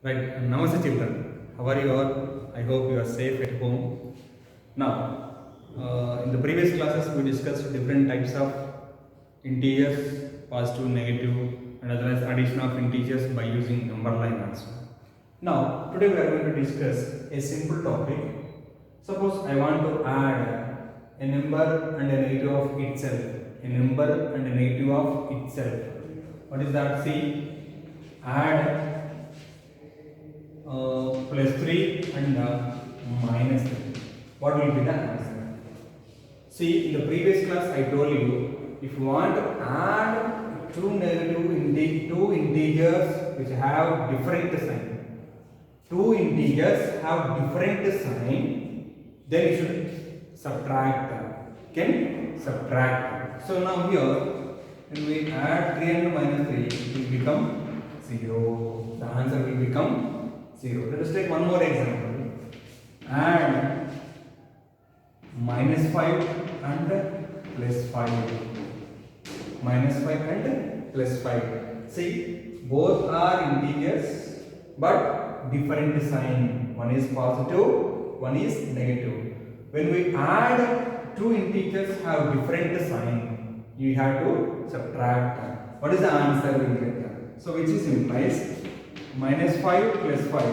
Right, Namaste children. How are you all? I hope you are safe at home. Now, in the previous classes we discussed different types of integers, positive, negative, and as well as addition of integers by using number line also. Now, today we are going to discuss a simple topic. Suppose I want to add a number and a negative of itself. A number and a negative of itself. What is that? See, add plus 3 and minus 3. What will be the answer? See, in the previous class I told you, if you want to add two integers which have different sign, two integers have different sign, then you should subtract them. Can subtract. So now here, when we add 3 and minus 3, it will become 0. The answer will become 0. Let us take one more example. Add minus 5 and plus 5. Minus 5 and plus 5. See, both are integers but different sign. One is positive, one is negative. When we add two integers have different sign, you have to subtract them. What is the answer we will get? So which is implies minus 5 plus 5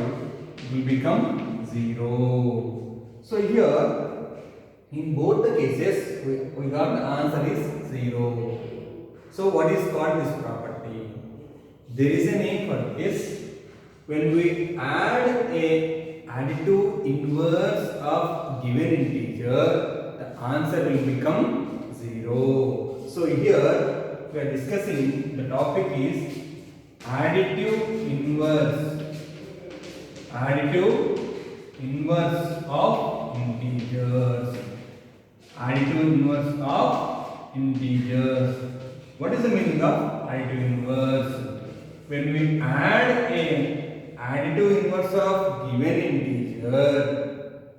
will become 0. So here, in both the cases, we got the answer is 0. So what is called this property? There is a name for this. When we add a additive inverse of given integer, the answer will become 0. So here, we are discussing the topic is additive inverse of integers. Additive inverse of integers. What is the meaning of additive inverse? When we add a additive inverse of given integer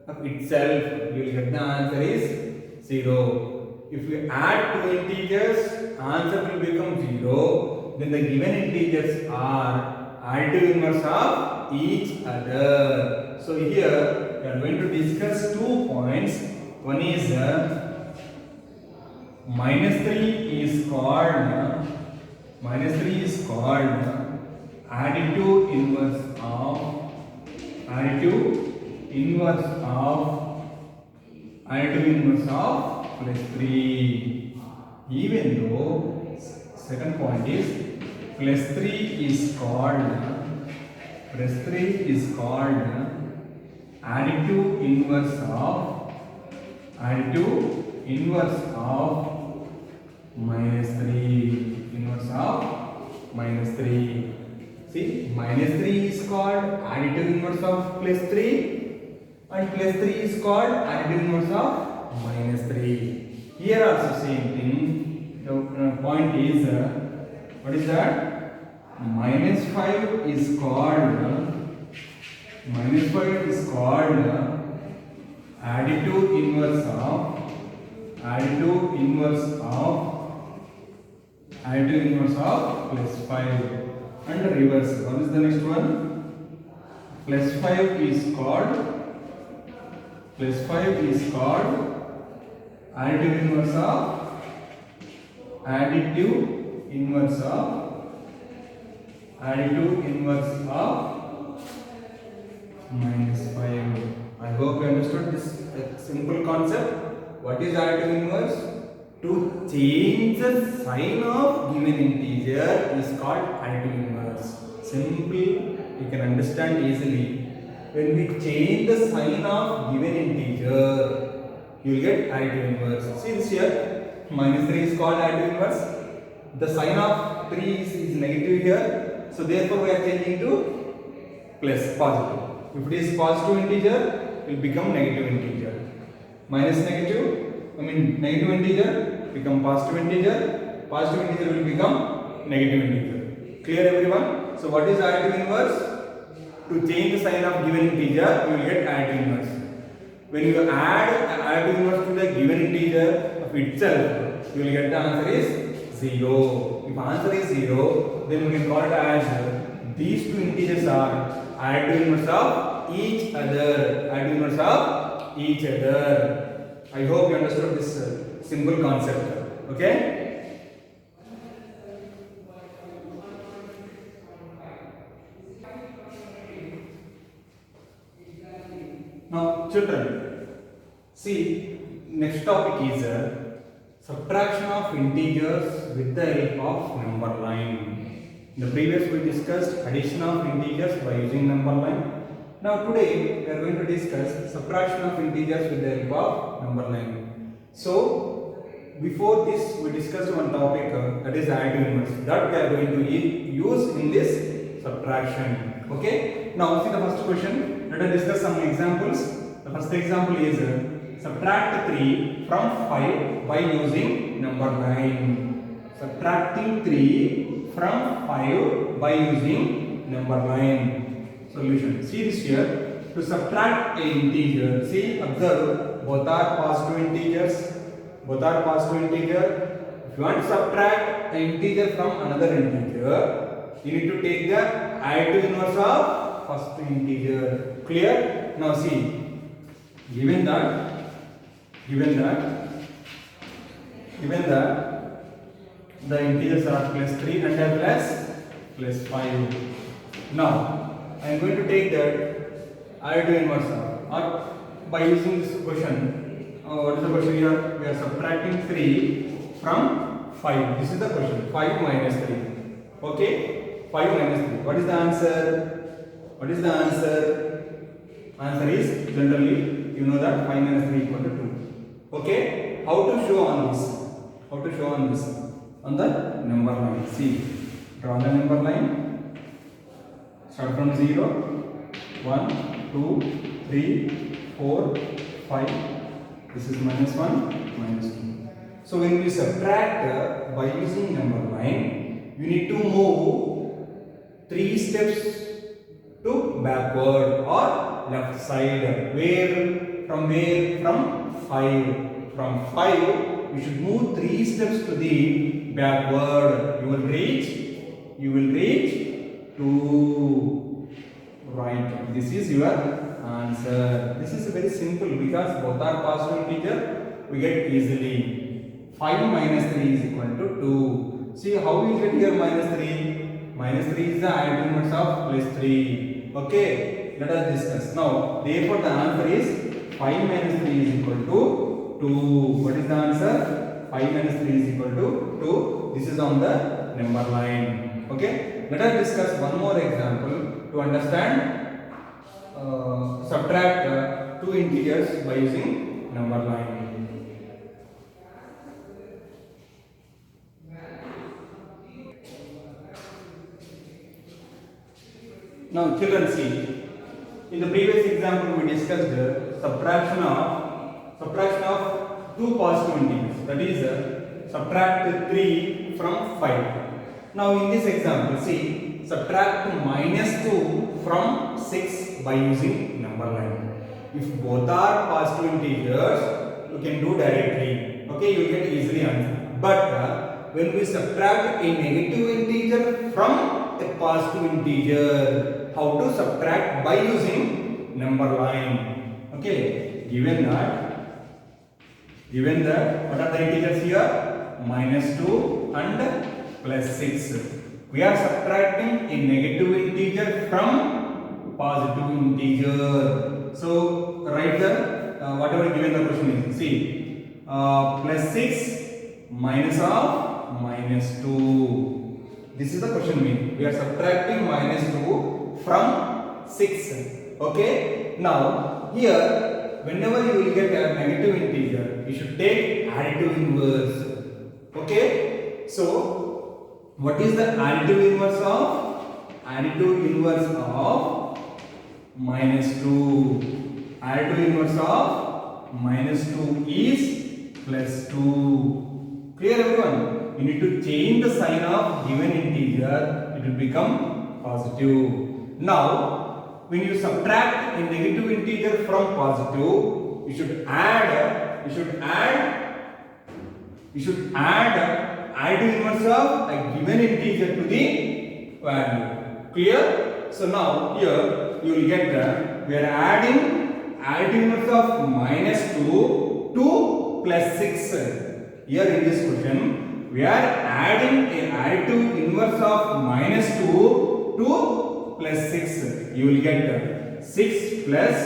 of itself, you will get the answer is 0. If we add two integers, answer will become 0. Then the given integers are additive inverse of each other. So here we are going to discuss 2 points. One is minus 3 is called additive inverse of plus 3. Even though second point is plus 3 is called additive inverse of minus 3. See, minus 3 is called additive inverse of plus 3 and plus 3 is called additive inverse of minus 3. Here also same thing. The point is what is that? Minus 5 is called additive inverse of plus 5 and reverse. What is the next one? Plus 5 is called additive inverse of minus 5. I hope you understood this simple concept. What is additive inverse? To change the sign of given integer is called additive inverse. Simple, you can understand easily. When we change the sign of given integer, you will get additive inverse. See this here, minus 3 is called additive inverse. The sign of 3 is negative here. So therefore we are changing to plus, positive. If it is positive integer, it will become negative integer. Negative integer become positive integer. Positive integer will become negative integer. Clear everyone? So what is additive inverse? To change the sign of given integer, you will get additive inverse. When you add additive inverse to the given integer of itself, you will get the answer is 0. If answer is 0, then we can call it as these two integers are additive inverse of each other. Additive inverse of each other. I hope you understood this simple concept. Okay. Now, children, see, next topic is subtraction of integers with the help of number line. In the previous we discussed addition of integers by using number line. Now today we are going to discuss subtraction of integers with the help of number line. So before this we discussed one topic that is additive inverse, that we are going to use in this subtraction. Okay. Now see the first question. Let us discuss some examples. The first example is subtract 3 from 5 by using number line. Subtracting 3 from 5 by using number line. Solution. See this here. To subtract an integer, see, observe, both are positive integers. Both are positive integer. If you want to subtract an integer from another integer, you need to take the additive inverse of first integer. Clear? Now see. Given that the integers are plus 3 and plus 5. Now I am going to take that additive inverse or by using this question. What is the question here? We are subtracting 3 from 5. This is the question. 5 minus 3. Okay? 5 minus 3. What is the answer? What is the answer? Answer is generally you know that 5 minus 3 equal to 2. Okay? How to show on this? How to show on this? On the number line. See. Draw the number line. Start from 0. 1, 2, 3, 4, 5. This is minus 1, minus 2. So when we subtract by using number line, you need to move 3 steps to backward or left side. From 5. From 5 you should move 3 steps to the backward. You will reach 2. Right. This is your answer. This is very simple because both are positive integer. We get easily. 5 minus 3 is equal to 2. See how we get here minus 3. Minus 3 is the additive inverse of plus 3. Okay. Let us discuss. Now, therefore the answer is 5 minus 3 is equal to 2. What is the answer? 5 minus 3 is equal to 2. This is on the number line. Okay. Let us discuss one more example to understand subtract two integers by using number line. Now children, see, in the previous example we discussed subtraction of two positive integers, that is subtract 3 from 5. Now in this example, see, subtract minus 2 from 6 by using number line. If both are positive integers, you can do directly. Okay, you get easily answer. But when we subtract a negative integer from a positive integer, how to subtract by using number line? Okay, given that what are the integers here? Minus 2 and plus 6. We are subtracting a negative integer from positive integer. So write the whatever given the question is. See, plus 6 minus of minus 2. This is the question mean. We are subtracting minus 2 from 6. Okay. Now here, whenever you will get a negative integer, you should take additive inverse. Okay. So what is the additive inverse of? Additive inverse of minus 2. Additive inverse of minus 2 is plus 2. Clear everyone? You need to change the sign of given integer, it will become positive. Now, when you subtract a negative integer from positive, you should add additive inverse of a given integer to the value. Clear? So now here you will get we are adding additive inverse of minus 2 to plus 6. Here in this question we are adding a additive inverse of minus 2 to plus 6. You will get 6 plus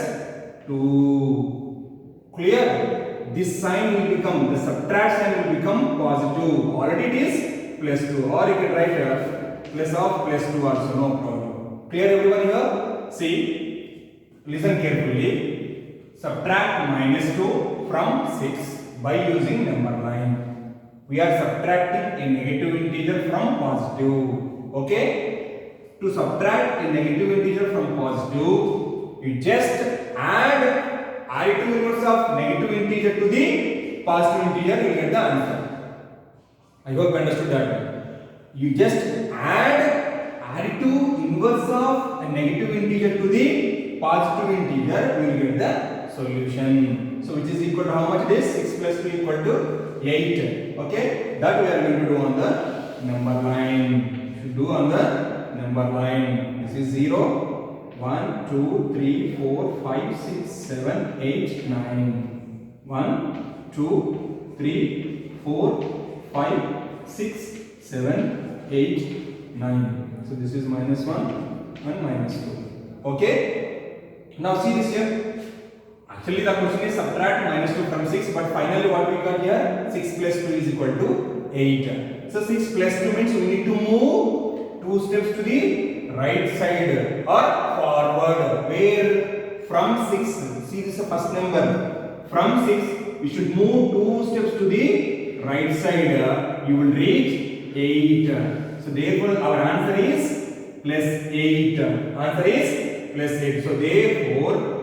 2. Clear? This sign will become, the subtract sign will become positive. Already it is plus 2, or you can write plus of plus 2 also, no problem. Clear everyone here? See, listen carefully. Subtract minus 2 from 6 by using number line. We are subtracting a negative integer from positive. Okay? To subtract a negative integer from positive, you just add additive inverse of negative integer to the positive integer, you will get the answer. I hope you understood that. You just add additive inverse of a negative integer to the positive integer, you will get the solution. So which is equal to how much it is? 6 plus 2 equal to 8. Okay? That we are going to do on the number line. You should do on the number line. This is 0. 1, 2, 3, 4, 5, 6, 7, 8, 9. 1, 2, 3, 4, 5, 6, 7, 8, 9. So this is minus 1 and minus 2. Okay? Now see this here. Actually the question is subtract minus 2 from 6, but finally what we got here? 6 plus 2 is equal to 8. So 6 plus 2 means we need to move 2 steps to the right side or forward. Where? From 6. See this is the first number. From 6 we should move 2 steps to the right side. You will reach 8. So therefore our answer is plus 8. Answer is plus 8. So therefore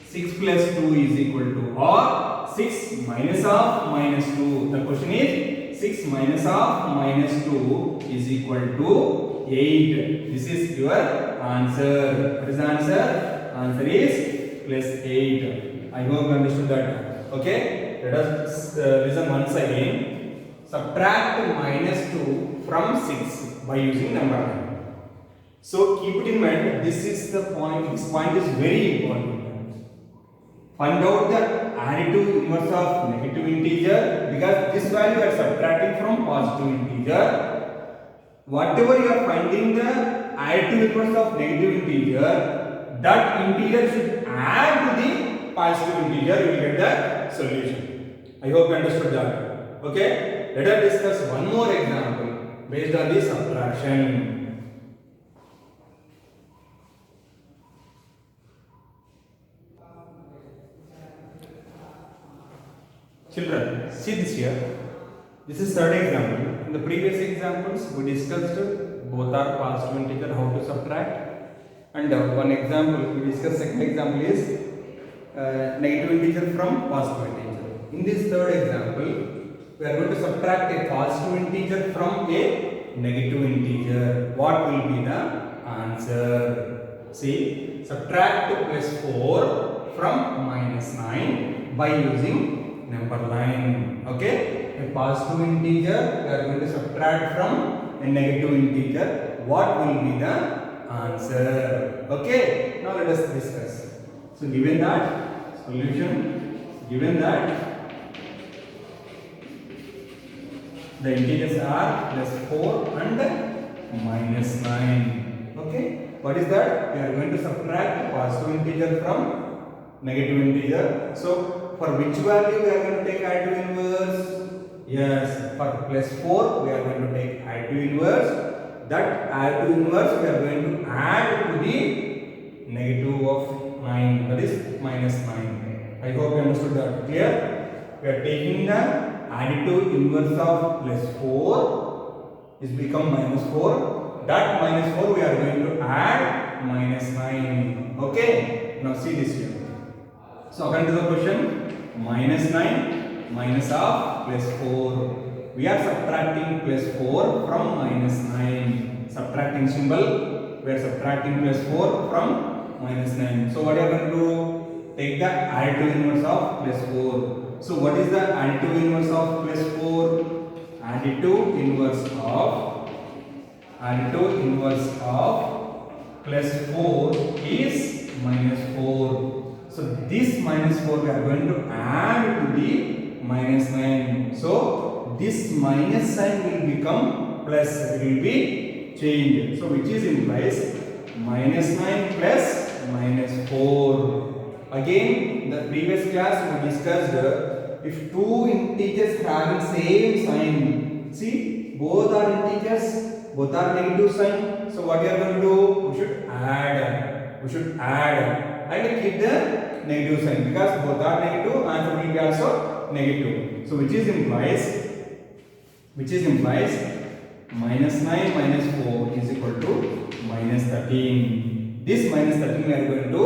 6 plus 2 is equal to, or 6 minus of minus 2. The question is 6 minus of minus 2 is equal to 8. This is your answer. What is the answer? Answer is plus 8. I hope you understood that. Okay? Let us listen once again. Subtract minus 2 from 6 by using number line. So keep it in mind, this is the point. This point is very important. Find out the additive inverse of negative integer, because this value we are subtracting from positive integer. Whatever you are finding the additive inverse of negative integer, that integer should add to the positive integer, you will get the solution. I hope you understood that. Okay? Let us discuss one more example based on the subtraction. Children, see this here. This is third example. In the previous examples, we discussed both are positive integer, how to subtract. And one example, we discussed second example is negative integer from positive integer. In this third example, we are going to subtract a positive integer from a negative integer. What will be the answer? See, subtract plus 4 from minus 9 by using number line. Okay? A positive integer we are going to subtract from a negative integer. What will be the answer? Okay? Now let us discuss. So given that solution, given that the integers are plus 4 and minus 9. Okay? What is that? We are going to subtract positive integer from negative integer. So for which value we are going to take additive inverse? Yes, for plus 4 we are going to take additive inverse. That additive inverse we are going to add to the negative of 9, that is minus 9. I hope you understood that. Clear? We are taking the additive inverse of plus 4 is become minus 4. That minus 4 we are going to add minus 9. Okay? Now see this here. So according to the question, minus 9 minus of plus 4. We are subtracting plus 4 from minus 9. Subtracting symbol, we are subtracting plus 4 from minus 9. So what are you going to do? Take the additive inverse of plus 4. So what is the additive inverse of plus 4? Additive inverse of additive inverse of plus 4 is minus 4. So this minus 4 we are going to add to the minus 9. So this minus sign will become plus, it will be changed. So which is implies minus 9 plus minus 4. Again, in the previous class we discussed if two integers having same sign, see both are integers, both are negative sign. So what we are going to do? We should add and keep the negative sign, because both are negative, answer will be also negative. So which is implies minus 9 minus 4 is equal to minus 13. This minus 13 we are going to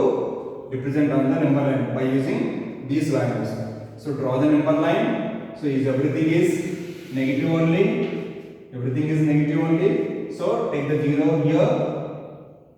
represent on the number line by using these values. So draw the number line. So is everything is negative only. Everything is negative only. So take the 0 here.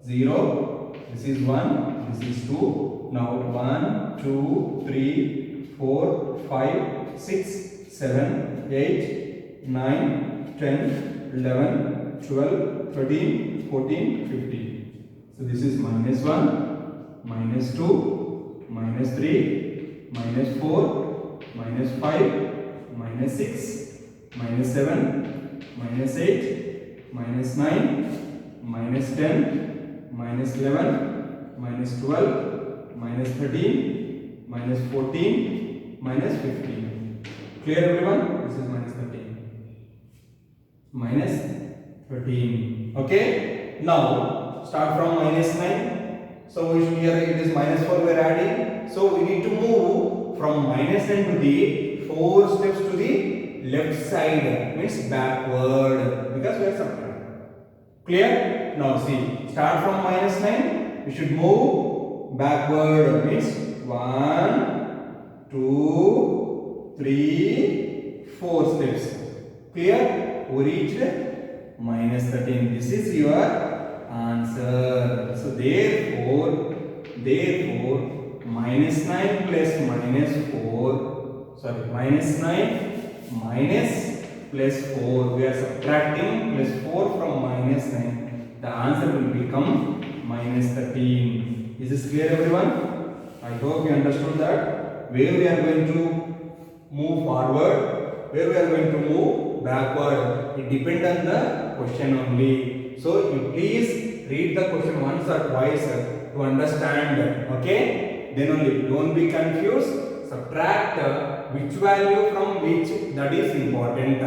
0. This is 1. This is 2. Now 1, 2, 3, 4, 5, 6, 7, 8, 9, 10, 11, 12, 13, 14, 15. So this is minus 1, minus 2, minus 3, minus 4, minus 5, minus 6, minus 7, minus 8, minus 9, minus 10, minus 11, minus 12, minus 13, minus 14, minus 15. Clear everyone? This is minus 13. Minus 13. Okay? Now start from minus 9. So here it is minus 4 we are adding. So we need to move from minus 9 to the 4 steps to the left side, means backward, because we are subtracting. Clear? Now see, start from minus 9, we should move backward, means 1, 2, 3, 4 steps. Clear? We reached minus 13. This is your answer. So therefore minus 9 plus minus 4, sorry, minus 9 minus plus 4, we are subtracting plus 4 from minus 9. The answer will become minus 13. Is this clear everyone? I hope you understood that. Where we are going to move forward, where we are going to move backward, it depends on the question only. So you please read the question once or twice to understand. Okay? Then only, don't be confused. Subtract which value from which, that is important.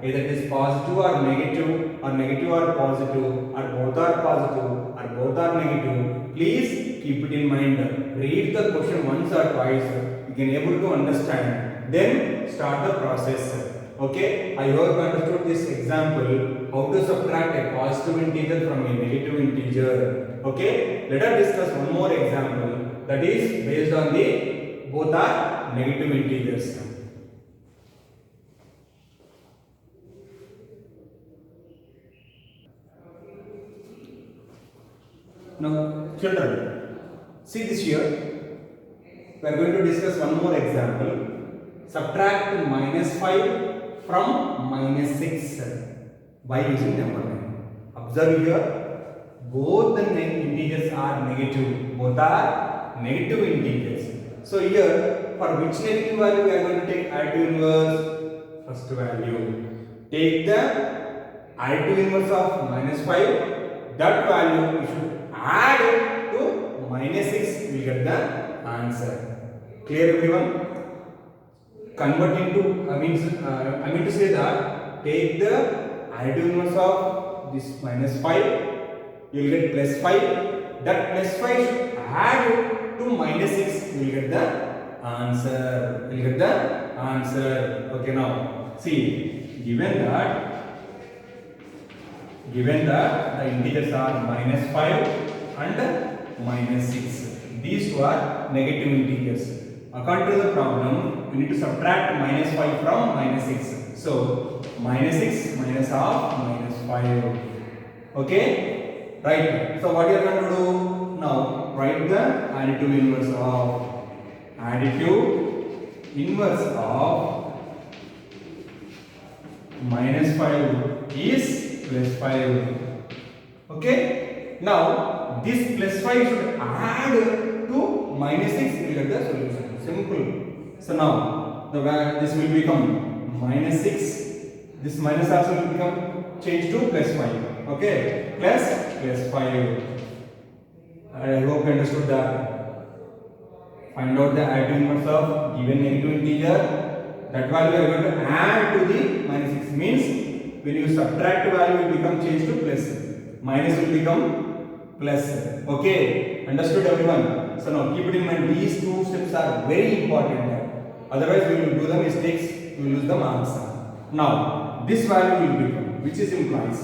Either it is positive or negative or positive, or both are positive or both are negative. Please keep it in mind. Read the question once or twice. You can able to understand. Then start the process. Okay? I hope you understood this example. How to subtract a positive integer from a negative integer. Okay? Let us discuss one more example. That is based on the both are negative integers. Now children, see this here. We are going to discuss one more example. Subtract minus 5 from minus 6 by using number line. Observe here, both the integers are negative. Both are negative integers. So here, for which negative value we are going to take additive inverse? First value. Take the additive inverse of minus 5. That value we should add to minus 6. We will get the answer. Clear everyone? Convert into, I mean to say that take the additive inverse of this minus 5. You will get plus 5. That plus 5 should add to minus 6. You will get the answer. You will get the answer. Okay, now see, given that the integers are minus 5 and minus 6. These two are negative integers. According to the problem, we need to subtract minus 5 from minus 6. So minus 6 minus half minus 5. Okay? Right. So what you are going to do now? Write the additive inverse of minus 5 is plus 5. Okay. Now this plus 5 should add to minus 6. We will get the solution. Simple. So now this will become minus 6. This minus also will become change to plus 5. Okay. Plus 5. I hope you understood that. Find out the additive inverse of given negative integer. That value we are going to add to the minus 6. Means when you subtract value, it will become changed to plus. Minus will become plus. Okay, understood everyone? So now keep it in mind, these two steps are very important. Otherwise we will do the mistakes, we will lose the marks. Now this value will become, which is implies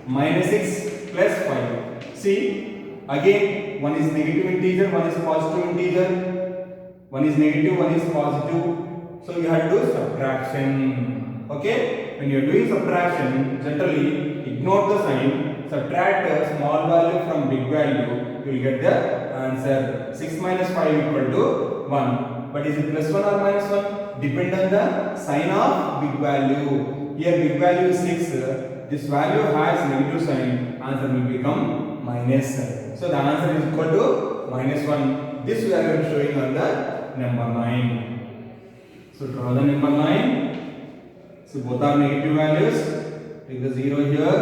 minus 6 plus 5. See, again one is negative integer, one is positive integer. One is negative, one is positive. So you have to do subtraction. Okay? When you are doing subtraction, generally ignore the sign, subtract a small value from big value, you will get the answer. 6 minus 5 equal to 1. But is it plus 1 or minus 1? Depend on the sign of big value. Here big value is 6. This value has negative sign. Answer will become minus. So the answer is equal to minus 1. This we are showing on the number 9. So draw the number 9. So both are negative values. Take the 0 here.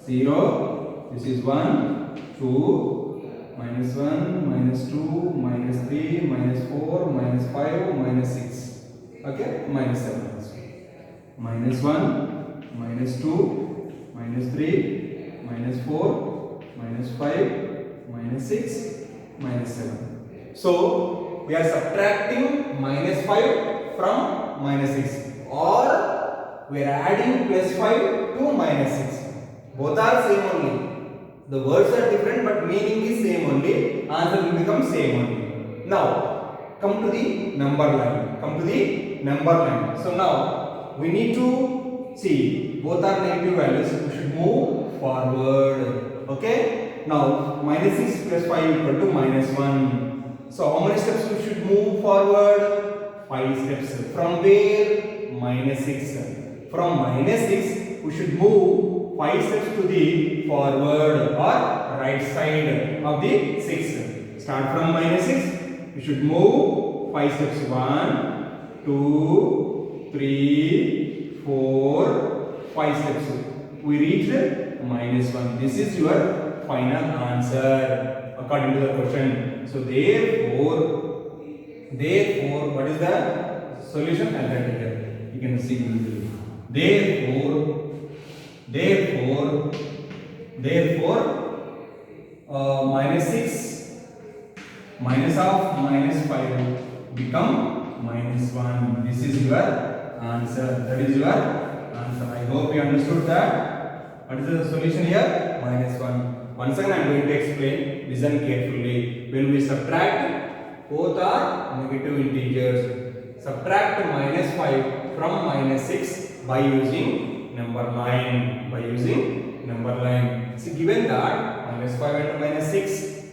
0. This is 1, 2, minus 1, minus 2, minus 3, minus 4, minus 5, minus 6. Okay? Minus 7 also. Minus 1, minus 2, minus 3, minus 4, minus 5, minus 6, minus 7. So we are subtracting minus 5 from minus 6, or we are adding plus 5 to minus 6. Both are same only. The words are different but meaning is same only. Answer will become same only. Now come to the number line. So now we need to see both are negative values. We should move forward. Okay. Now minus 6 plus 5 equal to minus 1. So how many steps we should move forward? 5 steps. From where? Minus 6. From minus 6 we should move 5 steps to the forward or right side of the 6. Start from minus 6. We should move 5 steps. 1, 2, 3, 4, 5 steps. We reached minus 1. This is your final answer according to the question. So therefore, what is the solution? I'll write here. You can see easily. Therefore, minus 6 minus of minus 5 become minus 1. This is your answer. That is your answer. I hope you understood that. What is the solution here? Minus 1. Once again I am going to explain. Listen carefully. When we subtract, both are negative integers. Subtract minus 5 from minus 6 by using number line. See, given that minus 5 and minus 6.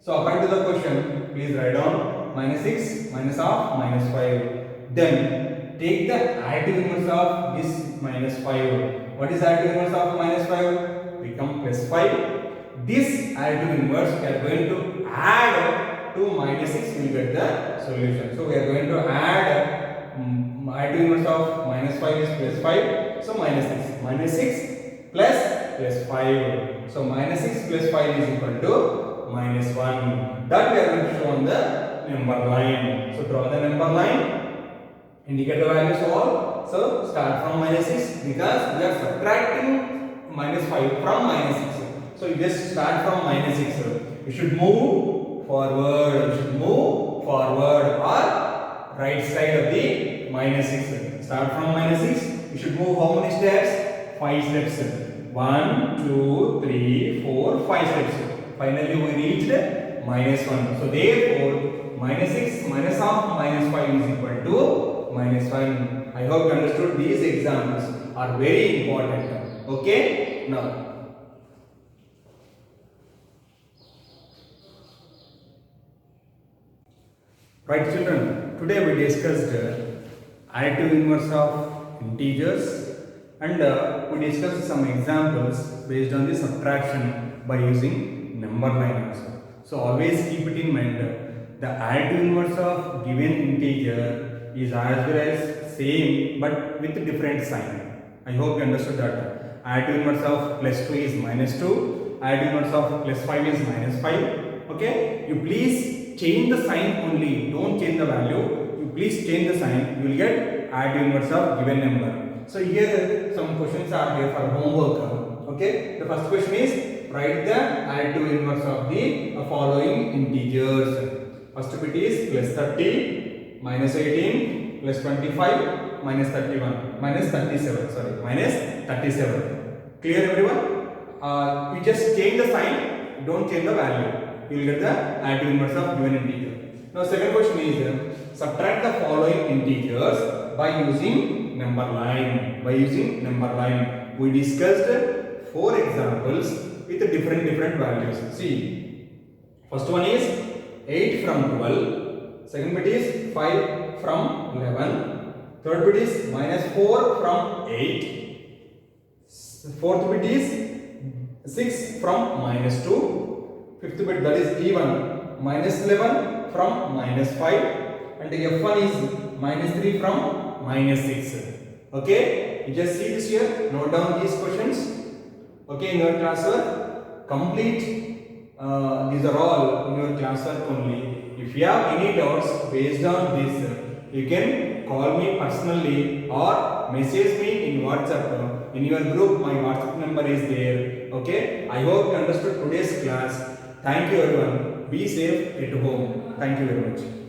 So according to the question, please write down minus 6 minus of minus 5. Then take the additive inverse of this minus 5. What is additive inverse of minus 5? Become plus 5. This additive inverse we are going to add to minus 6. We will get the solution. So we are going to add additive inverse of minus 5 is plus 5. So minus 6. Minus 6 plus 5. So minus 6 plus 5 is equal to minus 1. That we are going to show on the number line. So draw the number line. Indicate the values all. So start from minus 6 because we are subtracting minus 5 from minus 6. So you just start from minus 6. You should move forward. Or right side of the minus 6. Start from minus 6. You should move how many steps? 5 steps. 1, 2, 3, 4, 5 steps. Finally we reached minus 1. So therefore minus 6 minus of minus 5 is equal to minus 1. I hope you understood. These examples are very important. Okay. Now right children, today we discussed additive inverse of integers and we discussed some examples based on the subtraction by using number line also. So always keep it in mind. The additive inverse of given integer is as well as same but with different sign. I hope you understood that. Additive inverse of plus 2 is minus 2. Additive inverse of plus 5 is minus 5. Okay. You please change the sign only. Don't change the value. You please change the sign. You will get additive inverse of given number. So here some questions are here for homework. Okay. The first question is write the additive inverse of the following integers. First bit is plus 30, minus 18, plus 25, minus 31, minus 37. Sorry, minus 37. Clear everyone? You just change the sign. Don't change the value. You will get the additive inverse of given integer. Now second question is subtract the following integers by using number line. By using number line, we discussed 4 examples with different values. See, first one is 8 from 12. Second bit is 5 from 11. Third bit is minus 4 from 8. Fourth bit is 6 from minus 2. Fifth bit, that is even, minus 11 from minus 5. And F1 is minus 3 from minus 6. Okay, you just see this here, note down these questions. Okay, in your classwork, complete. These are all in your classwork only. If you have any doubts based on this, you can call me personally or message me in WhatsApp. In your group, my WhatsApp number is there. Okay, I hope you understood today's class. Thank you everyone. Be safe at home. Thank you very much.